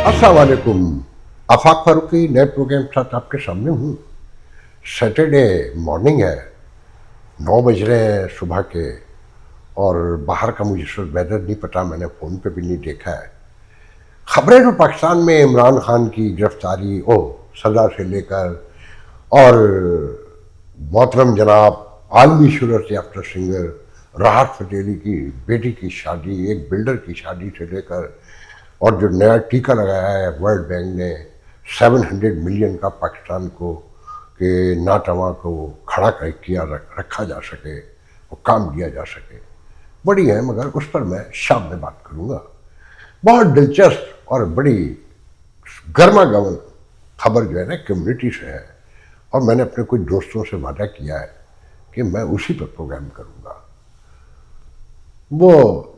अस्सलाम वालेकुम। आफाक फारूकी नए प्रोग्राम के साथ आपके सामने हूँ। सैटरडे मॉर्निंग है, 9 बज रहे हैं सुबह के, और बाहर का मुझे इस वक्त वेदर नहीं पता, मैंने फ़ोन पे भी नहीं देखा है। खबरें तो पाकिस्तान में इमरान खान की गिरफ्तारी सज़ा से लेकर, और मोहतरम जनाब आलमी शोहरत याफ्ता सिंगर राहत फ़तेह अली की बेटी की शादी, एक बिल्डर की शादी से लेकर, और जो नया टीका लगाया है वर्ल्ड बैंक ने 700 मिलियन का पाकिस्तान को, कि नाटवा को खड़ा किया रखा जा सके और काम दिया जा सके, बड़ी है, मगर उस पर मैं शाम में बात करूँगा। बहुत दिलचस्प और बड़ी गर्मा गर्म खबर जो है ना कम्युनिटी से है, और मैंने अपने कुछ दोस्तों से वादा किया है कि मैं उसी पर प्रोग्राम करूँगा। वो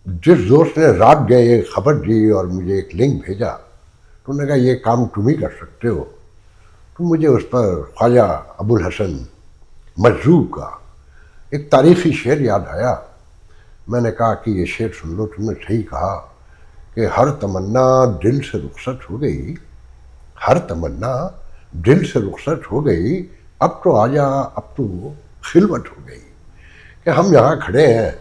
जिस दोस्त ने रात गए ये खबर दी और मुझे एक लिंक भेजा, तो उन्होंने कहा ये काम तुम ही कर सकते हो, तो मुझे उस पर ख्वाजा अबुल हसन मजरूब का एक तारीखी शेर याद आया। मैंने कहा कि ये शेर सुन लो, तुमने सही कहा कि हर तमन्ना दिल से रुखसत हो गई, हर तमन्ना दिल से रुखसत हो गई, अब तो आजा, अब तो खिलवत हो गई। कि हम यहाँ खड़े हैं,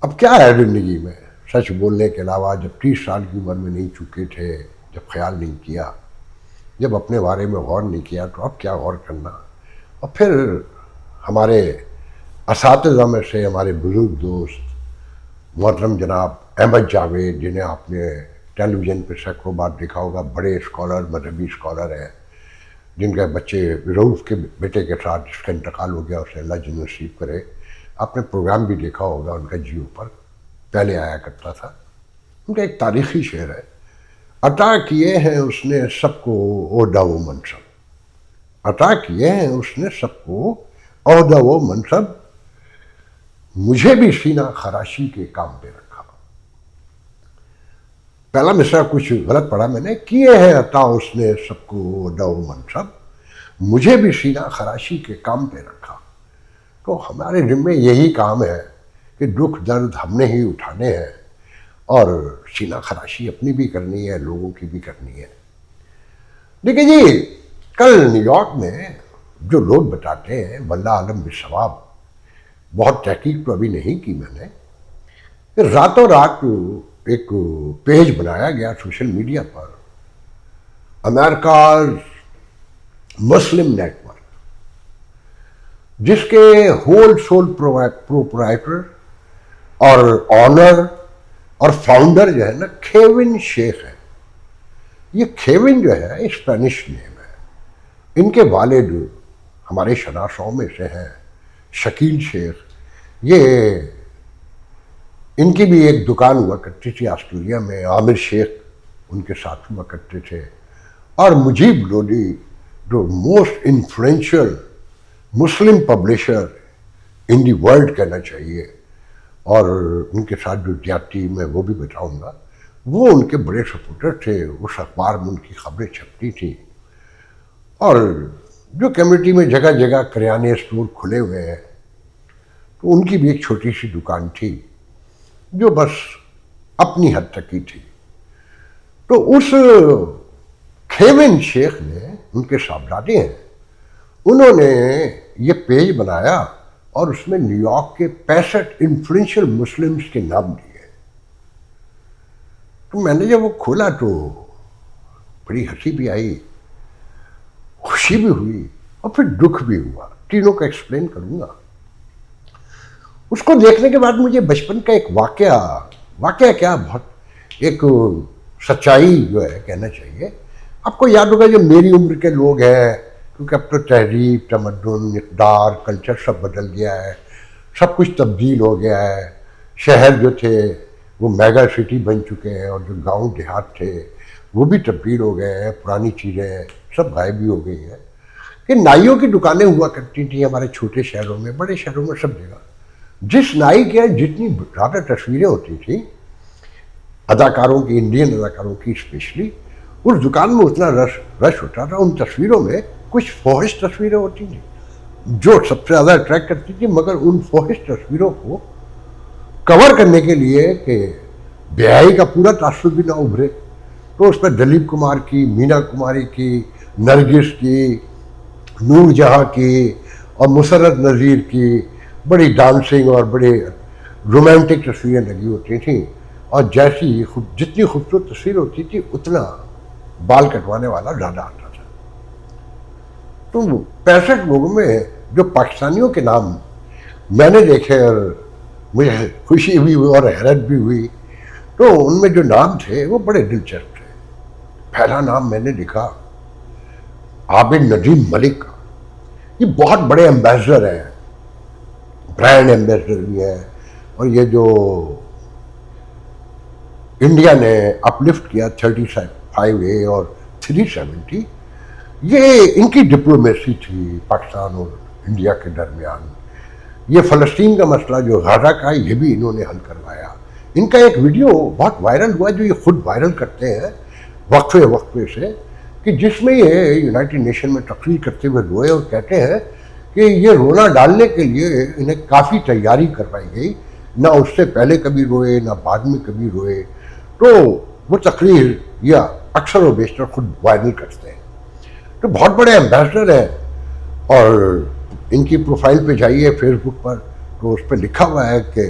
अब क्या है ज़िंदगी में, सच बोलने के अलावा जब 30 साल की उम्र में नहीं चुके थे, जब ख्याल नहीं किया, जब अपने बारे में गौर नहीं किया, तो अब क्या गौर करना। और फिर हमारे असातिज़ा में से हमारे बुज़ुर्ग दोस्त मोहतरम जनाब अहमद जावेद, जिन्हें आपने टेलीविज़न पर सैकड़ों बार देखा होगा, बड़े स्कॉलर, मजहबी स्कॉलर हैं, जिनके बच्चे रऊफ़ के बेटे के साथ जिसका इंतकाल हो गया, उसे अल्लाह जन्नत नसीब करे। आपने प्रोग्राम भी देखा होगा उनका, जियो पर पहले आया करता था। उनका एक तारीखी शेर है, अता किए हैं उसने सबको ओहदा व मनसब, अता किए हैं उसने सबको ओहदा व मनसब, मुझे भी सीना खराशी के काम पे रखा। पहला मिसरा कुछ गलत पढ़ा मैंने, किए हैं अता उसने सबको ओहदा व मनसब, मुझे भी सीना खराशी के काम पे रखा। तो हमारे जिम्मे यही काम है कि दुख दर्द हमने ही उठाने हैं, और सीना खराशी अपनी भी करनी है, लोगों की भी करनी है। देखिए जी, कल न्यूयॉर्क में जो लोग बताते हैं, वल्लाह आलम बिस्सवाब, बहुत तहकीक तो अभी नहीं की मैंने, कि रातों रात एक पेज बनाया गया सोशल मीडिया पर, अमेरिका मुस्लिम नेटवर्क, जिसके होल सोल प्रोप्राइटर और ऑनर और फाउंडर जो है ना केविन शेख है। ये केविन जो है स्पेनिश नेम है। इनके वालिद हमारे शनासों में से हैं शकील शेख। ये इनकी भी एक दुकान हुआ करती थी आस्ट्रेलिया में, आमिर शेख उनके साथ हुआ करते थे, और मुजीब लोधी जो most influential Muslim publisher in the world कहना चाहिए, और उनके साथ जो ज्यादती मैं वो भी बताऊंगा, वो उनके बड़े सपोर्टर थे। उस अखबार में उनकी खबरें छपती थी, और जो कम्युनिटी में जगह जगह करियाने स्टोर खुले हुए हैं, तो उनकी भी एक छोटी सी दुकान थी जो बस अपनी हद तक की थी। तो उस केविन शेख ने, उनके साहबजादे हैं, उन्होंने ये पेज बनाया और उसमें न्यूयॉर्क के 65 इन्फ्लुएंशियल मुस्लिम्स के नाम दिए। तो मैंने जब वो खोला तो बड़ी हंसी भी आई, खुशी भी हुई, और फिर दुख भी हुआ। तीनों का एक्सप्लेन करूंगा। उसको देखने के बाद मुझे बचपन का एक वाकया क्या, बहुत एक सच्चाई जो है कहना चाहिए। आपको याद होगा जो मेरी उम्र के लोग हैं, क्योंकि अब तो तहरीक, तमद्दुन, इक़्तिदार, कल्चर सब बदल गया है, सब कुछ तब्दील हो गया है। शहर जो थे वो मेगा सिटी बन चुके हैं, और जो गांव देहात थे वो भी तब्दील हो गए हैं, पुरानी चीज़ें सब गायब भी हो गई हैं। कि नाइयों की दुकानें हुआ करती थी हमारे छोटे शहरों में, बड़े शहरों में, सब जगह। जिस नाई के जितनी ज़्यादा तस्वीरें होती थी अदाकारों की, इंडियन अदाकारों की स्पेशली, उस दुकान में उतना रश होता था। उन तस्वीरों में कुछ फोहिश तस्वीरें होती थी जो सबसे ज़्यादा अट्रैक्ट करती थी, मगर उन फोहिश तस्वीरों को कवर करने के लिए कि बेहयाई का पूरा तासुब भी ना उभरे। तो उस पर दिलीप कुमार की, मीना कुमारी की, नरगिस की, नूर जहाँ की और मुसरत नज़ीर की बड़ी डांसिंग और बड़ी रोमांटिक तस्वीरें लगी होती थी। और जैसी जितनी खूबसूरत तस्वीर होती थी उतना बाल कटवाने वाला ज़्यादा आता था। तो 65 लोगों में जो पाकिस्तानियों के नाम मैंने देखे और मुझे खुशी भी हुई और हैरत भी हुई, तो उनमें जो नाम थे वो बड़े दिलचस्प थे। पहला नाम मैंने लिखा आबिद नदीम मलिक का। ये बहुत बड़े एम्बेसडर हैं, ब्रांड एम्बेसडर भी हैं, और ये जो इंडिया ने अपलिफ्ट किया 35A और 370, ये इनकी डिप्लोमेसी थी पाकिस्तान और इंडिया के दरमियान। ये फ़लस्तीन का मसला जो गाज़ा का है ये भी इन्होंने हल करवाया। इनका एक वीडियो बहुत वायरल हुआ जो ये खुद वायरल करते हैं वक्फे वक्फे से, कि जिसमें ये यूनाइटेड नेशन में तकरीर करते हुए रोए और कहते हैं कि ये रोना डालने के लिए इन्हें काफ़ी तैयारी करवाई गई, ना उससे पहले कभी रोए ना बाद में कभी रोए। तो वो तकरीर या अक्सर व बेशतर खुद वायरल करते हैं। तो बहुत बड़े एम्बेसडर हैं और इनकी प्रोफाइल पे जाइए फेसबुक पर तो उस पर लिखा हुआ है कि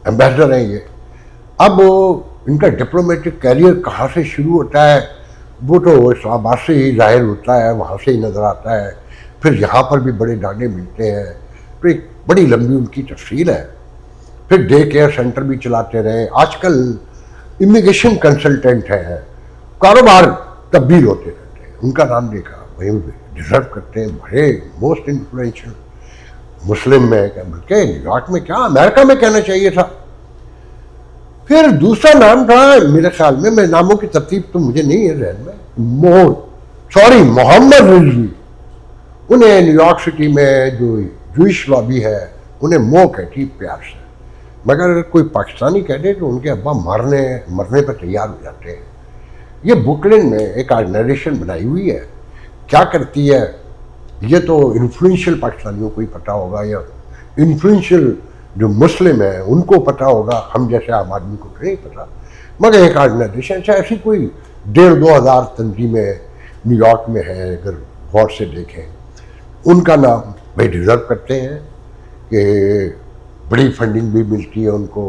एम्बेसडर हैं ये। अब इनका डिप्लोमेटिक कैरियर कहाँ से शुरू होता है वो तो इस्लामाबाद से ही जाहिर होता है, वहाँ से ही नज़र आता है। फिर यहाँ पर भी बड़े डांडे मिलते हैं, तो एक बड़ी लंबी उनकी तफसील है। फिर डे केयर सेंटर भी चलाते रहे, आजकल इमिग्रेशन कंसल्टेंट हैं, कारोबार तब्दील होते रहते हैं। उनका नाम देखा, वही डिजर्व करते हैं, बड़े मोस्ट इन्फ्लुएंशियल मुस्लिम में, बल्कि न्यूयॉर्क में क्या अमेरिका में कहना चाहिए था। फिर दूसरा नाम था मेरे ख्याल में, मैं नामों की तरतीब तो मुझे नहीं है जहन में, मोहम्मद रिजवी। उन्हें न्यूयॉर्क सिटी में जो जूइश लॉबी है उन्हें मो कहती प्यार से, मगर अगर कोई पाकिस्तानी कह दे तो उनके अब्बा मरने पर तैयार हो जाते हैं। ये बुकलेन में एक ऑर्गेनाइजेशन बनाई हुई है, क्या करती है ये तो इन्फ्लुएंशियल पाकिस्तानियों को ही पता होगा, या इन्फ्लुएंशियल जो मुस्लिम है उनको पता होगा, हम जैसे आम आदमी को नहीं पता। मगर एक ऑर्गेनाइजेशन ऐसी कोई 1,500-2 हज़ार तंजीमें न्यूयॉर्क में है, अगर गौर से देखें। उनका नाम भाई डिज़र्व करते हैं कि बड़ी फंडिंग भी मिलती है उनको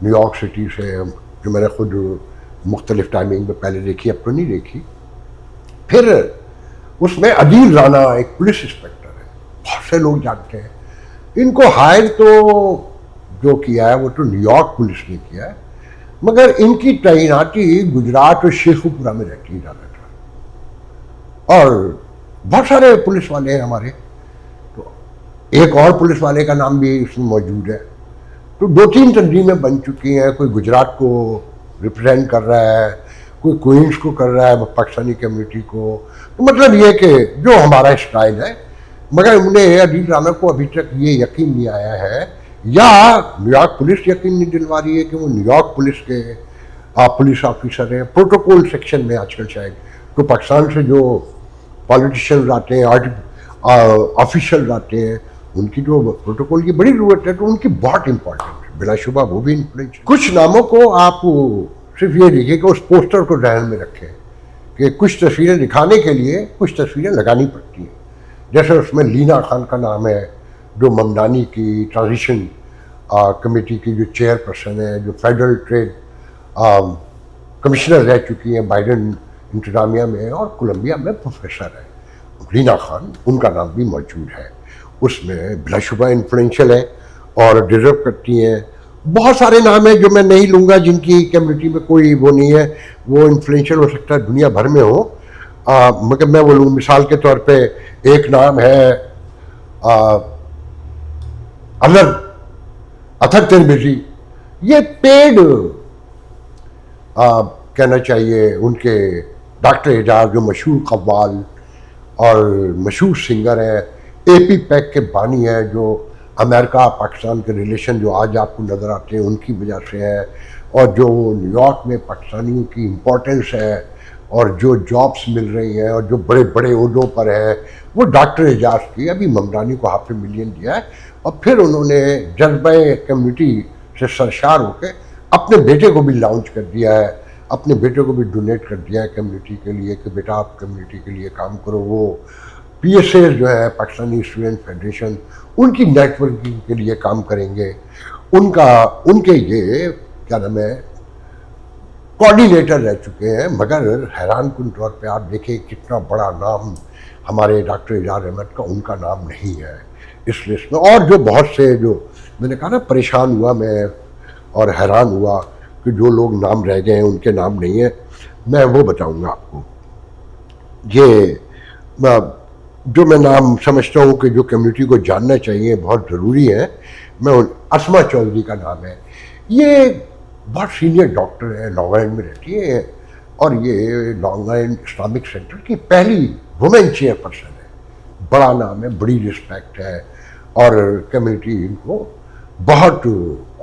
न्यूयॉर्क सिटी से, जो मैंने खुद मुख्तलिफ टाइमिंग में पहले देखी, अब तो नहीं देखी। फिर उसमें अदील राना एक पुलिस इंस्पेक्टर है, बहुत से लोग जानते हैं इनको। हायर तो जो किया है वो तो न्यूयॉर्क पुलिस ने किया है, मगर इनकी तैनाती गुजरात और शेखुपुरा में रहती है ज़्यादातर। और बहुत सारे पुलिस वाले हैं हमारे, तो एक और पुलिस वाले का नाम भी इसमें मौजूद है। तो 2-3 तंजीमें बन चुकी हैं, कोई गुजरात को रिप्रेजेंट कर रहा है, कोई क्वींस को कर रहा है पाकिस्तानी कम्युनिटी को। तो मतलब ये कि जो हमारा स्टाइल है, मगर उन्हें अदील राना को अभी तक ये यकीन नहीं आया है, या न्यूयॉर्क पुलिस यकीन नहीं दिलवा रही है कि वो न्यूयॉर्क पुलिस के पुलिस ऑफिसर हैं। प्रोटोकॉल सेक्शन में आजकल शायद तो पाकिस्तान से जो पॉलिटिशियंस आते हैं, ऑफिशियल आते हैं, उनकी जो प्रोटोकॉल की बड़ी ज़रूरत है, तो उनकी बहुत इंपॉर्टेंट है, बिलाशुबा वो भी इन्फ्लुएंस। कुछ नामों को आप सिर्फ ये देखिए कि उस पोस्टर को ध्यान में रखें कि कुछ तस्वीरें दिखाने के लिए कुछ तस्वीरें लगानी पड़ती हैं। जैसे उसमें लीना खान का नाम है, जो ममदानी की ट्रांजिशन कमेटी की जो चेयरपर्सन है, जो फेडरल ट्रेड कमिश्नर रह चुकी हैं बाइडन इंतजामिया में, और कोलंबिया में प्रोफेसर है लीना खान, उनका नाम भी मौजूद है। उसमें बिलाशुबा इन्फ्लुएंशियल है और डिजर्व करती हैं। बहुत सारे नाम हैं जो मैं नहीं लूँगा, जिनकी कम्युनिटी में कोई वो नहीं है, वो इन्फ्लुएंशियल हो सकता है दुनिया भर में हो, मगर मैं बोलूँ मिसाल के तौर पे एक नाम है अथर तिरमिजी। ये पेड कहना चाहिए उनके डॉक्टर एजाज, जो मशहूर कव्वाल और मशहूर सिंगर हैं, AP पैक के बानी हैं, जो अमेरिका पाकिस्तान के रिलेशन जो आज आपको नज़र आते हैं उनकी वजह से है, और जो न्यूयॉर्क में पाकिस्तानियों की इम्पोर्टेंस है और जो जॉब्स मिल रही हैं और जो बड़े बड़े ओहदों पर है, वो डॉक्टर एजाज की। अभी ममदानी को $500,000 दिया है, और फिर उन्होंने जज्बे कम्युनिटी से सरशार होकर अपने बेटे को भी लॉन्च कर दिया है, अपने बेटे को भी डोनेट कर दिया है कम्युनिटी के लिए कि बेटा आप कम्युनिटी के लिए काम करो। वो PSA जो है पाकिस्तानी स्टूडेंट फेडरेशन, उनकी नेटवर्किंग के लिए काम करेंगे। उनके ये क्या नाम है कोऑर्डिनेटर रह चुके हैं। मगर हैरान कुन तौर पे आप देखें कितना बड़ा नाम हमारे डॉक्टर इजार अहमद का, उनका नाम नहीं है इस लिस्ट में। और जो बहुत से, जो मैंने कहा ना, परेशान हुआ मैं और हैरान हुआ कि जो लोग नाम रह गए हैं उनके नाम नहीं है, मैं वो बताऊंगा आपको। ये जो मैं नाम समझता हूँ कि जो कम्युनिटी को जानना चाहिए, बहुत ज़रूरी है। अस्मा चौधरी का नाम है। ये बहुत सीनियर डॉक्टर है, लॉन्ग आइलैंड में रहती है और ये लॉन्ग आइलैंड इस्लामिक सेंटर की पहली वुमेन चेयरपर्सन है। बड़ा नाम है, बड़ी रिस्पेक्ट है और कम्युनिटी इनको बहुत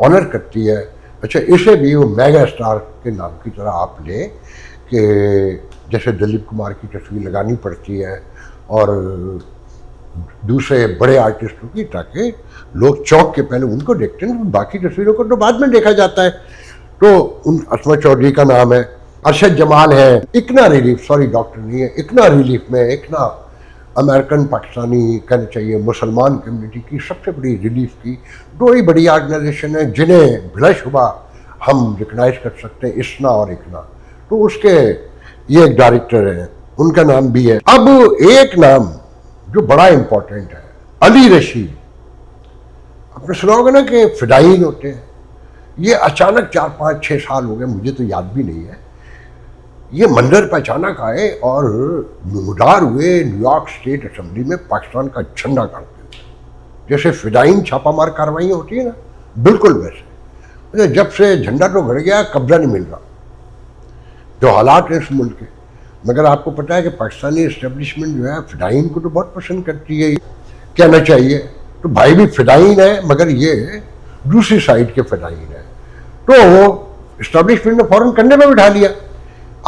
ऑनर करती है। अच्छा, इसे भी वो मेगा स्टार के नाम की तरह आप लें कि जैसे दिलीप कुमार की तस्वीर लगानी पड़ती है और दूसरे बड़े आर्टिस्टों की, ताकि लोग चौक के पहले उनको देखते हैं, बाकी तस्वीरों को तो बाद में देखा जाता है। तो उन अस्मा चौधरी का नाम है। अरशद जमाल है। इकना रिलीफ, सॉरी डॉक्टर नहीं है, इकना रिलीफ में, इकना अमेरिकन पाकिस्तानी कहना चाहिए मुसलमान कम्युनिटी की सबसे बड़ी रिलीफ की दो ही बड़ी ऑर्गेनाइजेशन है जिन्हें बिलाशुबा हम रिकग्नाइज कर सकते हैं, इस्ना और इकना। तो उसके ये एक डायरेक्टर हैं, उनका नाम भी है। अब एक नाम जो बड़ा इंपॉर्टेंट है, अली रशीद। आपने सुना होगा ना कि फिदाइन होते हैं। ये अचानक 4-5-6 साल हो गए, मुझे तो याद भी नहीं है, ये मंदिर पर अचानक आए और नमदार हुए न्यूयॉर्क स्टेट असेंबली में पाकिस्तान का झंडा गाड़ते हुए। जैसे फिदाइन छापामार कार्रवाई होती है ना, बिल्कुल वैसे। जब से झंडा तो गड़ गया, कब्जा नहीं मिल रहा, जो हालात है इस मुल्क के। मगर आपको पता है कि पाकिस्तानी इस्टेब्लिशमेंट जो है फिदाइन को तो बहुत पसंद करती है, कहना चाहिए। तो भाई भी फिदाइन है, मगर ये दूसरी साइड के फिदाइन है। तो इस्टेब्लिशमेंट ने फौरन कंधे में बिठा लिया।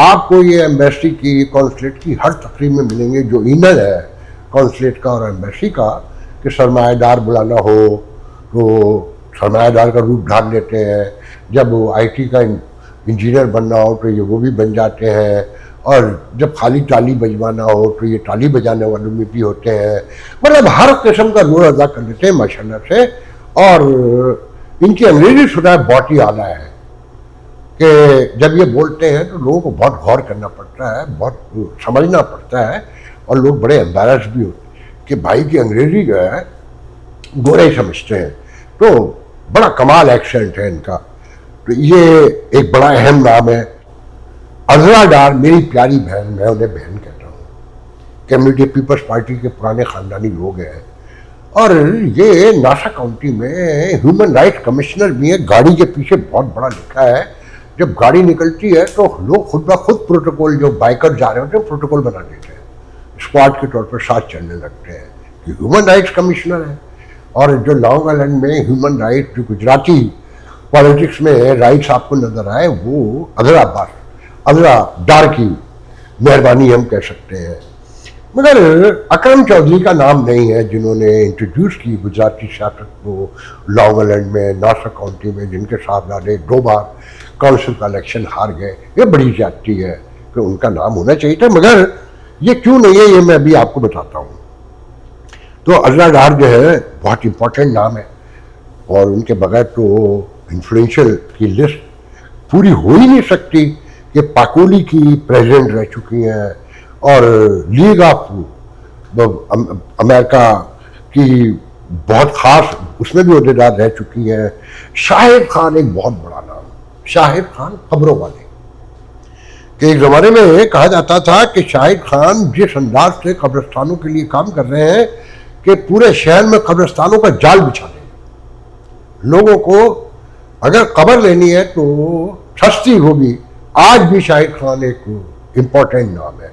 आपको ये एम्बेसी की, कॉन्सुलेट की हर तकरीब में मिलेंगे जो ईमेल है कॉन्सुलेट का और एम्बेसी का कि सरमाएदार बुलाना हो तो सरमाएदार का रूप ढाल लेते हैं। जब IT का इंजीनियर बनना हो तो ये वो भी बन जाते हैं, और जब खाली ताली बजवाना हो तो ये ताली बजाने वालों में भी होते हैं। मतलब हर किस्म का रोल अदा कर लेते हैं माशाल्लाह से। और इनकी अंग्रेजी सुना बहुत ही आला है कि जब ये बोलते हैं तो लोगों को बहुत गौर करना पड़ता है, बहुत समझना पड़ता है, और लोग बड़े एम्बैरस भी होते हैं कि भाई की अंग्रेजी जो है गोरे समझते हैं। तो बड़ा कमाल एक्सेंट है इनका। तो ये एक बड़ा अहम नाम है। अजरा डार मेरी प्यारी बहन, मैं उन्हें बहन कहता हूँ। कम्युनिटी पीपल्स पार्टी के पुराने ख़ानदानी लोग हैं और ये नासा काउंटी में ह्यूमन राइट्स कमिश्नर भी है। गाड़ी के पीछे बहुत बड़ा लिखा है, जब गाड़ी निकलती है तो लोग खुद ब खुद प्रोटोकॉल, जो बाइकर जा रहे होते हैं प्रोटोकॉल बना देते हैं, स्क्वाड के तौर पर साथ चलने लगते हैं कि ह्यूमन राइट्स कमिश्नर है। और जो लॉन्ग आइलैंड में ह्यूमन राइट्स, जो गुजराती पॉलिटिक्स में राइट्स आपको नजर आए, वो अजरा डार की मेहरबानी हम कह सकते हैं। मगर अकरम चौधरी का नाम नहीं है जिन्होंने इंट्रोड्यूस की गुजराती सियासत को लॉन्ग आइलैंड में, नासा काउंटी में, जिनके साहबजादे 2 बार काउंसिल का इलेक्शन हार गए। ये बड़ी ज्यादती है कि उनका नाम होना चाहिए था, मगर ये क्यों नहीं है ये मैं अभी आपको बताता हूँ। तो अजरा डार जो है बहुत इंपॉर्टेंट नाम है और उनके बगैर तो इन्फ्लुएंशियल की लिस्ट पूरी हो ही नहीं सकती कि पाकोली की प्रेसिडेंट रह चुकी हैं और लीग ऑफ अमेरिका की बहुत खास उसमें भी अहदेदार रह चुकी हैं। शाहिद खान एक बहुत बड़ा नाम, शाहिद खान खबरों वाले, कि एक ज़माने में कहा जाता था कि शाहिद खान जिस अंदाज से कब्रिस्तानों के लिए काम कर रहे हैं कि पूरे शहर में कब्रिस्तानों का जाल बिछा दें। लोगों को अगर कब्र लेनी है तो सस्ती होगी। आज भी शाहिद खान एक इम्पोर्टेंट नाम है।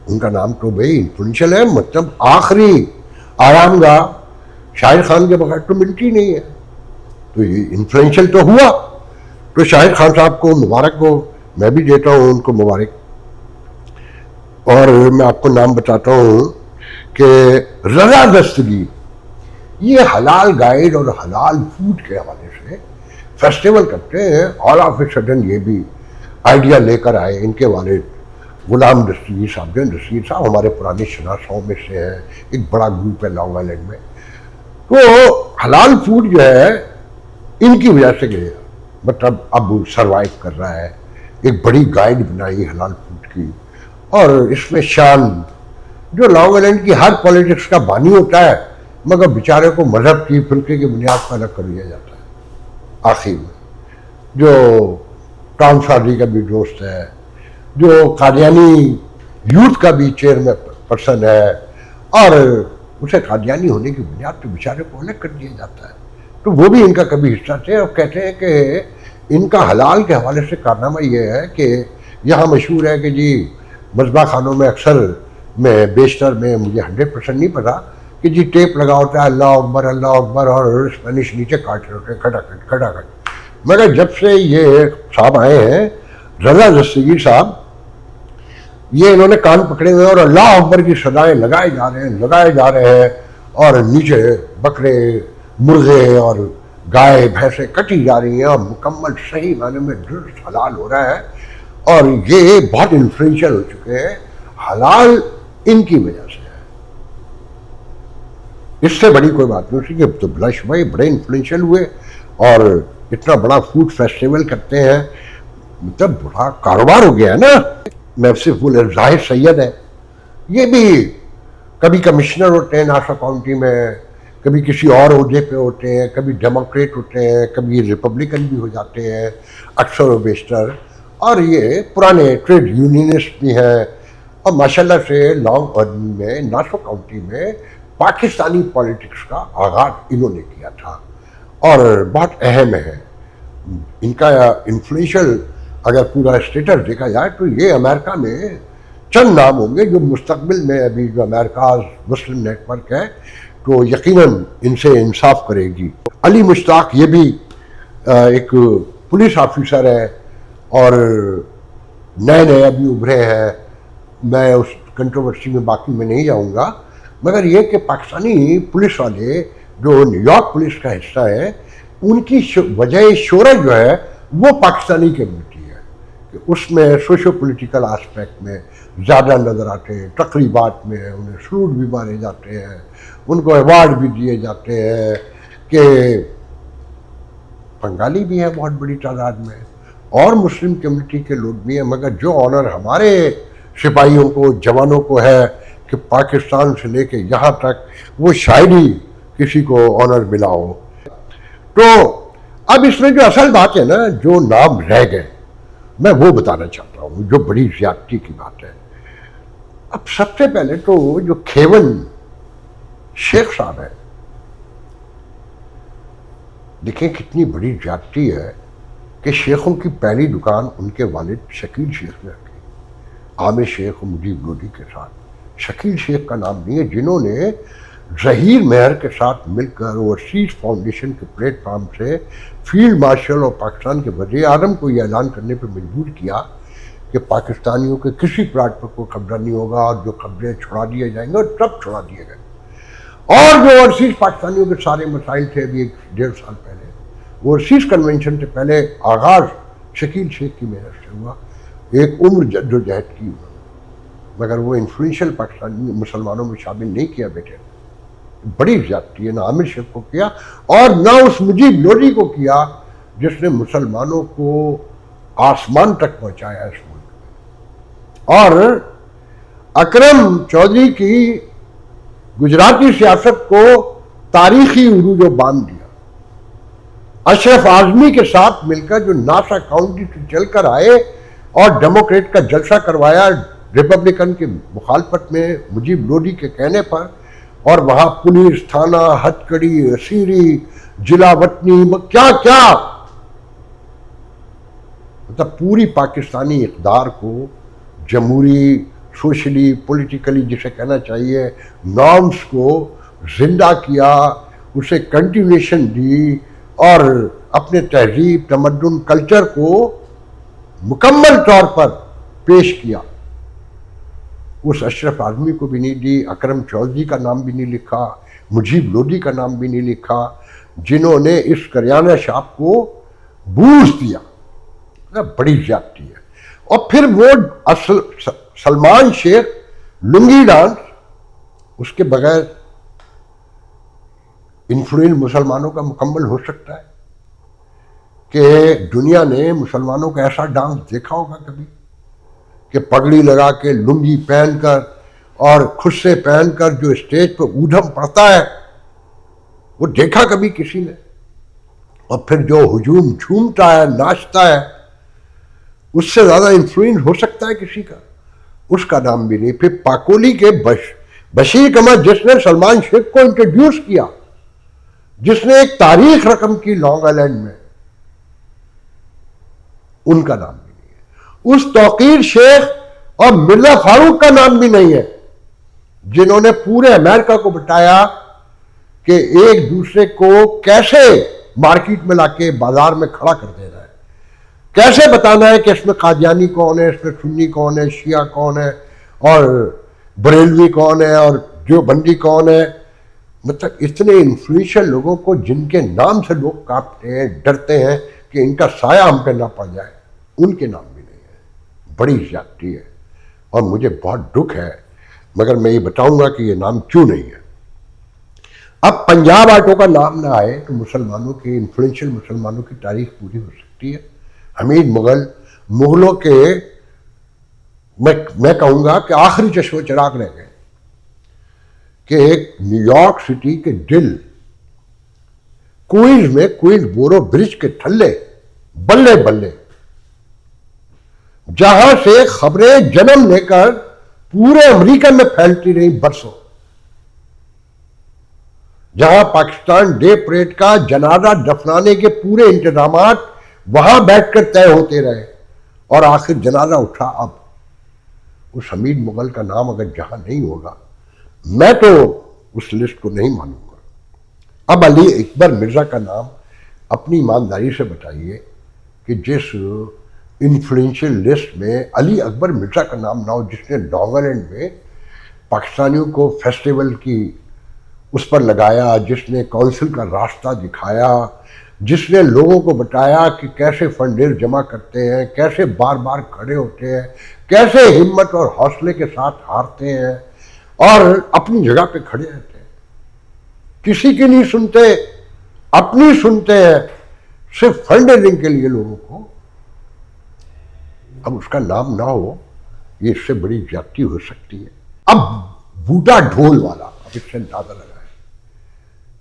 उनका नाम तो भाई इन्फ्लुएंशियल है, मतलब आखिरी आरामगाह शाहिद खान के बगैर तो मिलती नहीं है। तो ये इन्फ्लुएंशियल तो हुआ। तो शाहिद खान साहब को मुबारक हो, मैं भी देता हूँ उनको मुबारक। और मैं आपको नाम बताता हूँ कि रजा दस्तगीर, ये हलाल गाइड और हलाल फूड के हवाले से फेस्टिवल करते हैं। ऑल ऑफ ए सडन ये भी आइडिया लेकर आए। इनके वालिद गुलाम दस्तगीर साहब, जो दस्तगीर साहब हमारे पुराने शनासाओं में से हैं, एक बड़ा ग्रुप है लॉन्ग आइलैंड में। तो हलाल फूड जो है इनकी वजह से गया, मतलब अब सरवाइव कर रहा है। एक बड़ी गाइड बनाई हलाल फूड की, और इसमें शान जो लॉन्ग आइलैंड की हर पॉलिटिक्स का बानी होता है, मगर बेचारे को मजहब की फिरके की बुनियाद पर अलग कर दिया जाता है। आखिर में जो टॉम सादी का भी दोस्त है, जो कादियानी यूथ का भी चेयरमैन पर्सन है, और उसे कादियानी होने की बुनियाद पर बेचारे को अलग कर दिया जाता है। तो वो भी इनका कभी हिस्सा थे। और कहते हैं कि इनका हलाल के हवाले से कारनामा ये है कि यहाँ मशहूर है कि जी मज़बा खानों में अक्सर में बेशतर में मुझे 100% नहीं पता कि जी टेप लगा होता है अल्लाह अकबर, और स्पेनिश नीचे काट रहे होते हैं खटाखट। मगर जब से ये साहब आए हैं रजा दस्तगीर साहब, ये इन्होंने कान पकड़े हुए और अल्लाह अकबर की सदाएं लगाए जा रहे हैं, और नीचे बकरे मुर्गे और गाय भैंसे कटी जा रही हैं, और मुकम्मल सही माने में दुरुस्त हलाल हो रहा है। और ये बहुत इन्फ्लुएंशियल हो चुके हैं। हलाल इनकी वजह से है, इससे बड़ी कोई बात नहीं थी। तो ब्लश भाई बड़े इन्फ्लुएंशियल हुए और इतना बड़ा फूड फेस्टिवल करते हैं, मतलब बड़ा कारोबार हो गया है ना। मैं सिर्फ बोले जाहिर सैयद है, ये भी कभी कमिश्नर होते हैं नासा काउंटी में, कभी किसी और ओहदे पे होते हैं, कभी डेमोक्रेट होते हैं, कभी रिपब्लिकन भी हो जाते हैं अक्सर व बेशतर। और ये पुराने ट्रेड यूनियनिस्ट भी हैं, और माशाल्लाह से लॉन्ग अर्न में नासो काउंटी में पाकिस्तानी पॉलिटिक्स का आगाज इन्होंने किया था, और बहुत अहम है इनका इन्फ्लुएंशियल। अगर पूरा स्टेटस देखा जाए तो ये अमेरिका में चंद नाम होंगे जो मुस्तकबिल में, अभी जो अमेरिका मुस्लिम नेटवर्क है तो यकीनन इनसे इंसाफ करेगी। अली मुश्ताक ये भी एक पुलिस ऑफिसर है, और नए अभी उभरे हैं। मैं उस कंट्रोवर्सी में बाकी में नहीं जाऊंगा, मगर ये कि पाकिस्तानी पुलिस वाले जो न्यूयॉर्क पुलिस का हिस्सा है, उनकी वजह शोहरत जो है वो पाकिस्तानी कम्युनिटी है कि उसमें सोशो पॉलिटिकल एस्पेक्ट में ज़्यादा नज़र आते हैं। तकरीबात में उन्हें सलूट भी मारे जाते हैं, उनको अवार्ड भी दिए जाते हैं कि बंगाली भी हैं बहुत बड़ी तादाद में, और मुस्लिम कम्युनिटी के लोग भी हैं। मगर जो ऑनर हमारे सिपाहियों को, जवानों को है कि पाकिस्तान से लेके यहाँ तक वो शायद ही किसी को ऑनर मिला हो। तो अब इसमें जो असल बात है ना, जो नाम रह गए, मैं वो बताना चाहता हूँ जो बड़ी ज्यादती की बात है। अब सबसे पहले तो जो खेवन शेख साहब है, देखें कितनी बड़ी ज्यादती है कि शेखों की पहली दुकान उनके वालिद शकील शेख ने रखी, आमिर शेख और मुजीब लोधी के साथ। शकील शेख का नाम नहीं है, जिन्होंने जहीर मेहर के साथ मिलकर ओवरसीज फाउंडेशन के प्लेटफॉर्म से फील्ड मार्शल और पाकिस्तान के वज़ीर आज़म को यह ऐलान करने पर मजबूर किया कि पाकिस्तानियों के किसी प्लाट पर कोई कब्जा नहीं होगा, और जो कब्जे छुड़ा दिए जाएंगे और सब छुड़ा दिए गए। और जो ओवरसीज पाकिस्तानियों के सारे मसाइल थे, अभी 1.5 साल पहले ओवरसीज कन्वेंशन से पहले आगाज़ शकील शेख की मेहनत से हुआ। एक उम्र जद्दोजहद की उन्होंने, मगर वो इन्फ्लुएंशियल पाकिस्तानी मुसलमानों में शामिल नहीं किया बेटे। बड़ी ज्यादती है, ना आमिर शेख को किया और ना उस मुजीब लोधी को किया जिसने मुसलमानों को आसमान तक पहुंचाया इस मुल्क में। और अकरम चौधरी की गुजराती सियासत को तारीखी उरूज बांध दिया। अशरफ आजमी के साथ मिलकर जो नासा काउंटी से चलकर आए और डेमोक्रेट का जलसा करवाया रिपब्लिकन के मुखालफत में मुजीब लोधी के कहने पर, और वहां पुलिस थाना, हथकड़ी, असीरी, जिला वतनी, क्या क्या, मतलब पूरी पाकिस्तानी इक़्तिदार को जमहूरी, सोशली, पॉलिटिकली जिसे कहना चाहिए, नॉर्म्स को जिंदा किया, उसे कंटिन्यूएशन दी, और अपने तहजीब, तमद्दुन, कल्चर को मुकम्मल तौर पर पेश किया। उस अशरफ आजमी को भी नहीं दी, अकरम चौधरी का नाम भी नहीं लिखा, मुजीब लोधी का नाम भी नहीं लिखा, जिन्होंने इस करियाना शॉप को बूझ दिया, बड़ी ज्यादती है। और फिर वो सलमान शेख लुंगी डांस, उसके बगैर इन्फ्लुएंस मुसलमानों का मुकम्मल हो सकता है कि दुनिया ने मुसलमानों का ऐसा डांस देखा होगा कभी कि पगड़ी लगा के लुंगी पहनकर और खुद से पहनकर जो स्टेज पर ऊधम पड़ता है, वो देखा कभी किसी ने? और फिर जो हुजूम झूमता है, नाचता है, उससे ज्यादा इन्फ्लुएंस हो सकता है किसी का? उसका नाम भी नहीं। फिर पाकोली के बशीर कमर, जिसने सलमान शेख को इंट्रोड्यूस किया, जिसने एक तारीख रकम की लॉन्ग आइलैंड में, उनका नाम भी नहीं है। उस तौकीर शेख और मिर्जा फारूक का नाम भी नहीं है, जिन्होंने पूरे अमेरिका को बताया कि एक दूसरे को कैसे मार्केट में लाके बाजार में खड़ा कर देना है, कैसे बताना है कि इसमें कादियानी कौन है, इसमें सुन्नी कौन है, शिया कौन है, और बरेलवी कौन है, और देवबंदी कौन है। मतलब इतने इन्फ्लुएंशियल लोगों को जिनके नाम से लोग कांपते हैं, डरते हैं कि इनका साया हम पे ना पड़ जाए, उनके नाम भी नहीं है। बड़ी ज्यादती है और मुझे बहुत दुख है, मगर मैं ये बताऊंगा कि ये नाम क्यों नहीं है। अब पंजाब आटो का नाम ना आए तो मुसलमानों की, इन्फ्लुएंशियल मुसलमानों की तारीख पूरी हो सकती है। हमीद मुगलों के, मैं कहूंगा कि आखिरी चश्मे चिराग रह गए कि एक न्यूयॉर्क सिटी के दिल क्वींस में, क्वींस बोरो ब्रिज के थल्ले, बल्ले बल्ले, जहां से खबरें जन्म लेकर पूरे अमेरिका में फैलती रही बरसों, जहां पाकिस्तान डे परेड का जनाजा दफनाने के पूरे इंतजामात वहां बैठकर तय होते रहे, और आखिर जनाजा उठा। अब उस हमीद मुगल का नाम अगर जहां नहीं होगा, मैं तो उस लिस्ट को नहीं मानूंगा। अब अली अकबर मिर्जा का नाम अपनी ईमानदारी से बताइए कि जिस इन्फ्लुएंशियल लिस्ट में अली अकबर मिर्जा का नाम ना हो, जिसने लॉन्ग आइलैंड में पाकिस्तानियों को फेस्टिवल की उस पर लगाया, जिसने काउंसिल का रास्ता दिखाया, जिसने लोगों को बताया कि कैसे फंडेर जमा करते हैं, कैसे बार बार खड़े होते हैं, कैसे हिम्मत और हौसले के साथ हारते हैं और अपनी जगह पे खड़े रहते हैं, किसी की नहीं सुनते, अपनी सुनते हैं, सिर्फ फंड रेजिंग के लिए लोगों को। अब उसका नाम ना हो, ये इससे बड़ी ज्यादती हो सकती है। अब बूटा ढोल वाला, अब इससे अंदाजा लगाए,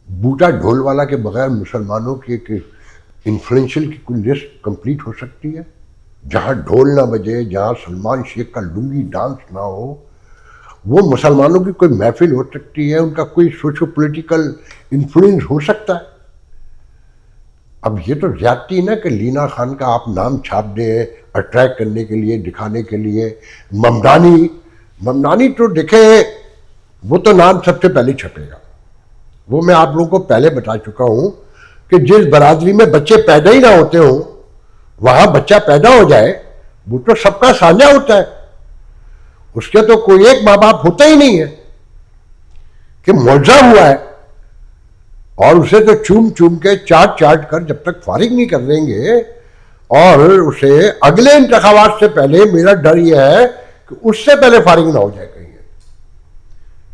बूटा ढोल वाला के बगैर मुसलमानों की एक इन्फ्लुएंशियल की कोई लिस्ट कंप्लीट हो सकती है? जहां ढोल ना बजे, जहां सलमान शेख का लुंगी डांस ना हो, वो मुसलमानों की कोई महफिल हो सकती है, उनका कोई सोशो पॉलिटिकल इन्फ्लुएंस हो सकता है। अब ये तो ज्यादती ना कि लीना खान का आप नाम छाप दें अट्रैक्ट करने के लिए, दिखाने के लिए। ममदानी तो देखे, वो तो नाम सबसे पहले छपेगा। वो मैं आप लोगों को पहले बता चुका हूं कि जिस बरादरी में बच्चे पैदा ही ना होते हो, वहां बच्चा पैदा हो जाए, वो तो सबका साझा होता है, उसके तो कोई एक माँ बाप होता ही नहीं है कि मुआवजा हुआ है, और उसे तो चूम चूम के चाट चाट कर जब तक फारिग नहीं कर देंगे, और उसे अगले इंतखाबात से पहले, मेरा डर यह है कि उससे पहले फारिग ना हो जाए कहीं,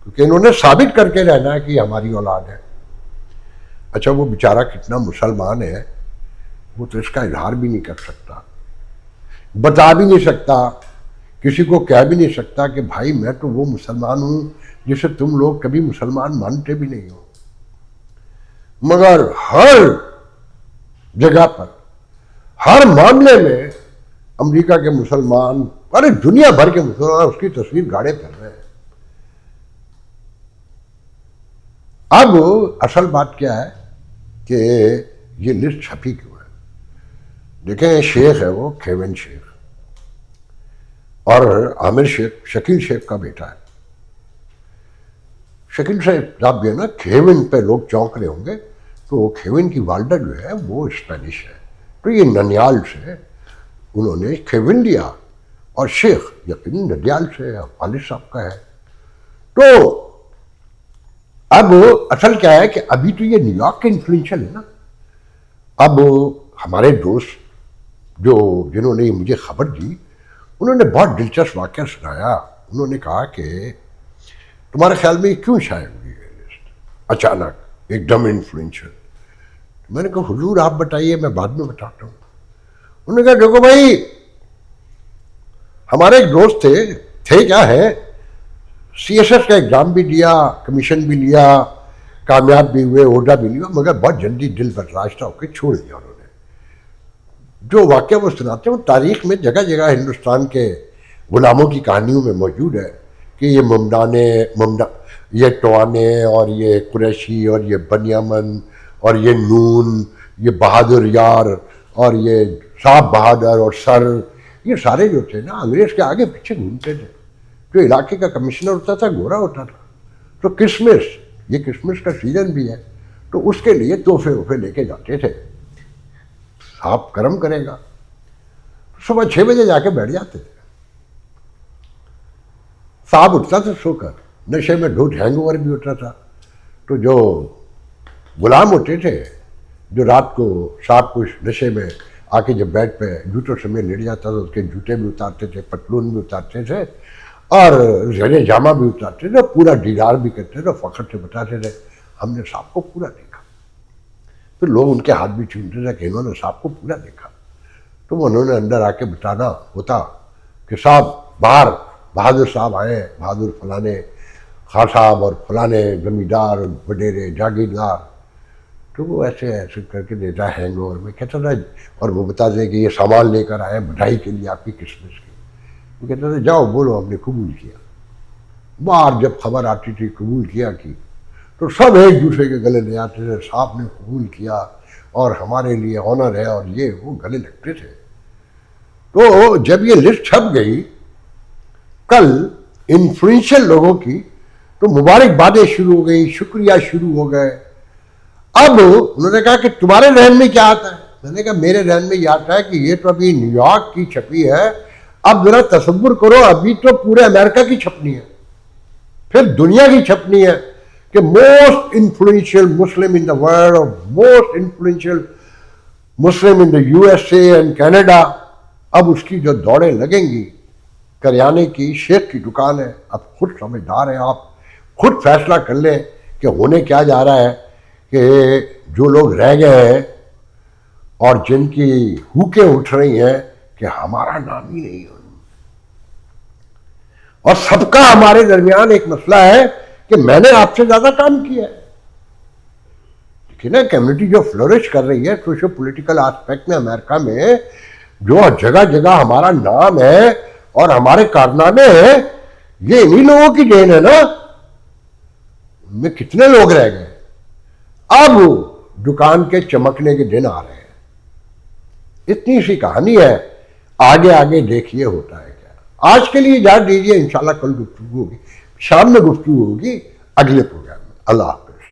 क्योंकि इन्होंने साबित करके रहना है कि हमारी औलाद है। अच्छा, वो बेचारा कितना मुसलमान है, वो तो इसका इजहार भी नहीं कर सकता, बता भी नहीं सकता, किसी को कह भी नहीं सकता कि भाई मैं तो वो मुसलमान हूं जिसे तुम लोग कभी मुसलमान मानते भी नहीं हो। मगर हर जगह पर, हर मामले में अमेरिका के मुसलमान, अरे दुनिया भर के मुसलमान उसकी तस्वीर गाड़े फिर रहे हैं। अब असल बात क्या है कि ये लिस्ट छपी क्यों है? देखें, शेख है वो खेवन शेख, और आमिर शेख शकील शेख का बेटा है। शकील साहब भी है ना, खेवन पे लोग चौंक रहे होंगे, तो खेवन की वालदा जो है वो स्पेनिश है, तो ये ननियाल से उन्होंने खेवन लिया, और शेख यकीन ननियाल से वालिद साहब का है। तो अब असल क्या है कि अभी तो ये न्यूयॉर्क के इन्फ्लुएंशियल है ना। अब ہمارے دوست جنہوں نے مجھے خبر دی انہوں نے بہت دلچسپ واقعہ سنایا. انہوں نے کہا کہ تمہارے خیال میں یہ کیوں شائع ہوئی ہے لسٹ اچانک ایک دم انفلوئنشل؟ میں نے کہا حضور آپ بتائیے، میں بعد میں بتاتا ہوں. انہوں نے کہا دیکھو بھائی، ہمارے ایک دوست تھے کیا ہے، سی ایس ایس کا ایگزام بھی دیا، کمیشن بھی لیا، کامیاب بھی ہوئے، عہدہ بھی لیا، مگر بہت جلدی دل برداشتہ ہو کے چھوڑ دیا انہوں نے. جو واقعہ وہ سناتے ہیں وہ تاریخ میں جگہ جگہ ہندوستان کے غلاموں کی کہانیوں میں موجود ہے کہ یہ ٹوانے اور یہ قریشی اور یہ بنیامن اور یہ نون، یہ بہادر یار اور یہ صاحب بہادر اور سر، یہ سارے جو تھے نا انگریز کے آگے پیچھے گھومتے تھے. جو علاقے کا کمشنر ہوتا تھا گورا ہوتا تھا، تو کرسمس، یہ کرسمس کا سیزن بھی ہے تو اس کے لیے تحفے وحفے لے کے جاتے تھے. صاحب کرم کرے گا، صبح 6 بجے جا کے بیٹھ جاتے تھے. صاحب اٹھتا تھا سو کر، نشے میں ڈھوٹ ہینگ اوور بھی ہوتا تھا. تو جو غلام ہوتے تھے جو رات کو صاحب کو نشے میں آ کے جب بیڈ پہ جوتوں سمیت لیٹ جاتا تھا، اس کے جوتے بھی اتارتے تھے، پتلون بھی اتارتے تھے اور زیر جامہ بھی اتارتے تھے، پورا دیدار بھی کرتے تھے، فخر سے بتاتے تھے ہم نے صاحب کو پورا دیکھا. پھر لوگ ان کے ہاتھ بھی چھومتے تھے کہ انہوں نے صاحب کو پورا دیکھا. تو وہ انہوں نے اندر آ کے بتانا ہوتا کہ صاحب باہر بہادر صاحب آئے ہیں، بہادر فلانے خان صاحب اور فلانے زمیندار اور وڈیرے جاگیردار. تو وہ ایسے ایسے کر کے دیتا ہے ہینگ اوور میں، کہتا تھا، اور وہ بتا دے کہ یہ سامان لے کر آئے بدھائی کے لیے آپ کی کرسمس کی. وہ کہتا تھا جاؤ بولو ہم نے قبول کیا. باہر جب خبر آتی تھی قبول کیا کی تو سب ایک دوسرے کے گلے لے آتے تھے، صاحب نے قبول کیا اور ہمارے لیے آنر ہے، اور یہ وہ گلے لگتے تھے. تو جب یہ لسٹ چھپ گئی کل انفلوئنشل لوگوں کی، تو مبارکبادیں شروع ہو گئی، شکریہ شروع ہو گئے. اب انہوں نے کہا کہ تمہارے ذہن میں کیا آتا ہے؟ میں نے کہا میرے ذہن میں یہ آتا ہے کہ یہ تو ابھی نیو یارک کی چھپی ہے، اب ذرا تصور کرو ابھی تو پورے امریکہ کی چھپنی ہے، پھر دنیا کی چھپنی ہے کہ most influential Muslim in the world اور most influential Muslim in the U S A and Canada. اب اس کی جو دوڑیں لگیں گی، کریانے کی شیخ کی دکان ہے، اب خود سمجھدار ہیں، آپ خود فیصلہ کر لیں کہ ہونے کیا جا رہا ہے. کہ جو لوگ رہ گئے ہیں اور جن کی ہوکیں اٹھ رہی ہیں کہ ہمارا نام ہی نہیں ہے، اور سب کا ہمارے درمیان ایک مسئلہ ہے کہ میں نے آپ سے زیادہ کام کیا ہے. لیکن کمیونٹی جو فلورش کر رہی ہے سوشو پولیٹیکل آسپیکٹ میں امریکہ میں، جو جگہ جگہ ہمارا نام ہے اور ہمارے کارنامے ہیں، یہ انہی لوگوں کی دین ہے نا. ان میں کتنے لوگ رہ گئے. اب دکان کے چمکنے کے دن آ رہے ہیں. اتنی سی کہانی ہے، آگے آگے دیکھیے ہوتا ہے کیا. آج کے لیے اجازت دیجیے، انشاءاللہ کل گفتگو ہوگی، شام میں گفتگو ہوگی اگلے پروگرام میں. اللہ